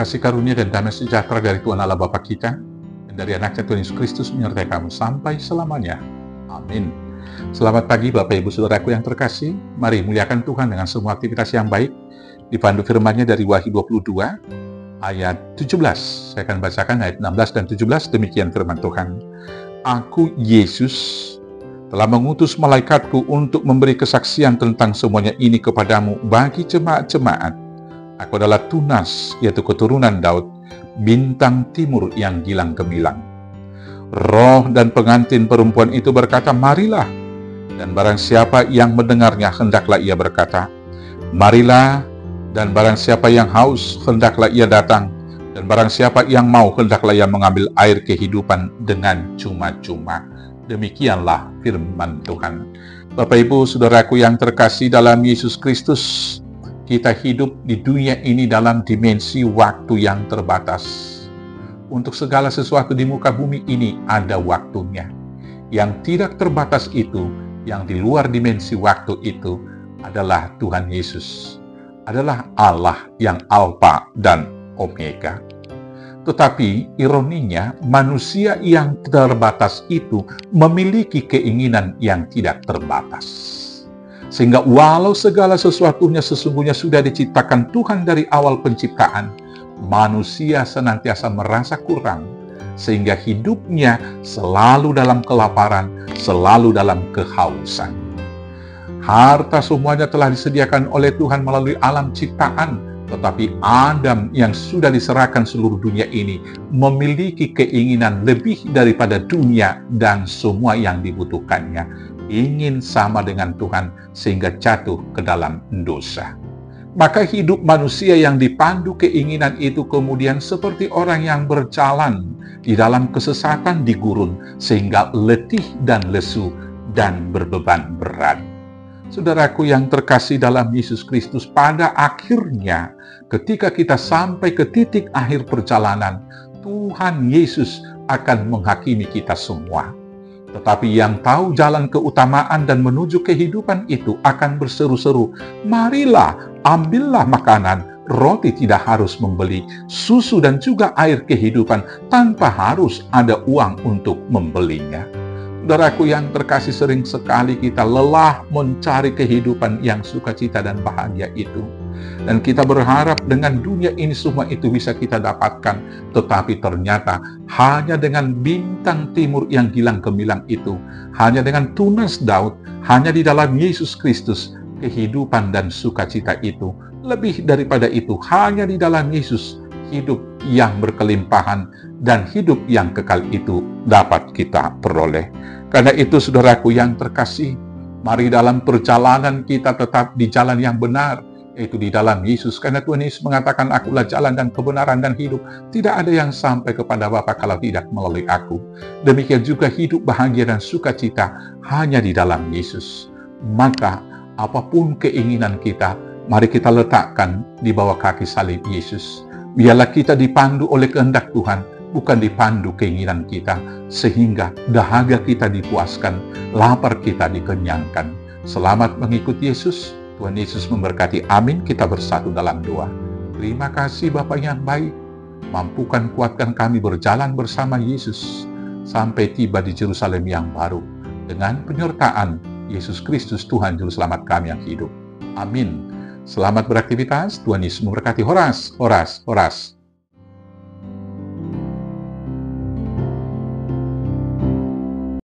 Kasih karunia dan damai sejahtera dari Tuhan Allah Bapa kita dan dari anaknya Tuhan Yesus Kristus menyertai kamu sampai selamanya. Amin. Selamat pagi Bapak Ibu Saudaraku yang terkasih. Mari muliakan Tuhan dengan semua aktivitas yang baik. Dipandu firman-Nya dari Wahyu 22 ayat 17. Saya akan bacakan ayat 16 dan 17. Demikian firman Tuhan. Aku Yesus telah mengutus malaikatku untuk memberi kesaksian tentang semuanya ini kepadamu bagi jemaat-jemaat. Aku adalah Tunas, yaitu keturunan Daud, bintang timur yang gilang gemilang. Roh dan pengantin perempuan itu berkata, marilah. Dan barang siapa yang mendengarnya, hendaklah ia berkata, marilah. Dan barang siapa yang haus, hendaklah ia datang. Dan barang siapa yang mau, hendaklah ia mengambil air kehidupan dengan cuma-cuma. Demikianlah firman Tuhan. Bapak Ibu Saudaraku yang terkasih dalam Yesus Kristus, kita hidup di dunia ini dalam dimensi waktu yang terbatas. Untuk segala sesuatu di muka bumi ini ada waktunya. Yang tidak terbatas itu, yang di luar dimensi waktu itu adalah Tuhan Yesus. Adalah Allah yang Alfa dan Omega. Tetapi ironinya, manusia yang terbatas itu memiliki keinginan yang tidak terbatas. Sehingga walau segala sesuatunya sesungguhnya sudah diciptakan Tuhan dari awal penciptaan, manusia senantiasa merasa kurang, sehingga hidupnya selalu dalam kelaparan, selalu dalam kehausan. Harta semuanya telah disediakan oleh Tuhan melalui alam ciptaan, tetapi Adam yang sudah diserahkan seluruh dunia ini memiliki keinginan lebih daripada dunia dan semua yang dibutuhkannya. Ingin sama dengan Tuhan sehingga jatuh ke dalam dosa. Maka hidup manusia yang dipandu keinginan itu kemudian seperti orang yang berjalan di dalam kesesatan di gurun sehingga letih dan lesu dan berbeban berat. Saudaraku yang terkasih dalam Yesus Kristus, pada akhirnya ketika kita sampai ke titik akhir perjalanan, Tuhan Yesus akan menghakimi kita semua. Tetapi yang tahu jalan keutamaan dan menuju kehidupan itu akan berseru-seru, marilah, ambillah makanan, roti tidak harus membeli, susu dan juga air kehidupan tanpa harus ada uang untuk membelinya. Saudaraku yang terkasih, sering sekali kita lelah mencari kehidupan yang sukacita dan bahagia itu. Dan kita berharap dengan dunia ini semua itu bisa kita dapatkan. Tetapi ternyata hanya dengan bintang timur yang gilang gemilang itu, hanya dengan Tunas Daud, hanya di dalam Yesus Kristus, kehidupan dan sukacita itu. Lebih daripada itu, hanya di dalam Yesus, hidup yang berkelimpahan dan hidup yang kekal itu dapat kita peroleh. Karena itu saudaraku yang terkasih, mari dalam perjalanan kita tetap di jalan yang benar, yaitu di dalam Yesus. Karena Tuhan Yesus mengatakan, akulah jalan dan kebenaran dan hidup. Tidak ada yang sampai kepada Bapa kalau tidak melalui aku. Demikian juga hidup bahagia dan sukacita hanya di dalam Yesus. Maka apapun keinginan kita, mari kita letakkan di bawah kaki salib Yesus. Biarlah kita dipandu oleh kehendak Tuhan, bukan dipandu keinginan kita, sehingga dahaga kita dipuaskan, lapar kita dikenyangkan. Selamat mengikuti Yesus. Tuhan Yesus memberkati. Amin. Kita bersatu dalam doa. Terima kasih Bapa yang baik. Mampukan kuatkan kami berjalan bersama Yesus sampai tiba di Yerusalem yang baru, dengan penyertaan Yesus Kristus Tuhan Juru Selamat kami yang hidup. Amin. Selamat beraktivitas. Tuhan Yesus memberkati. Horas, horas, horas.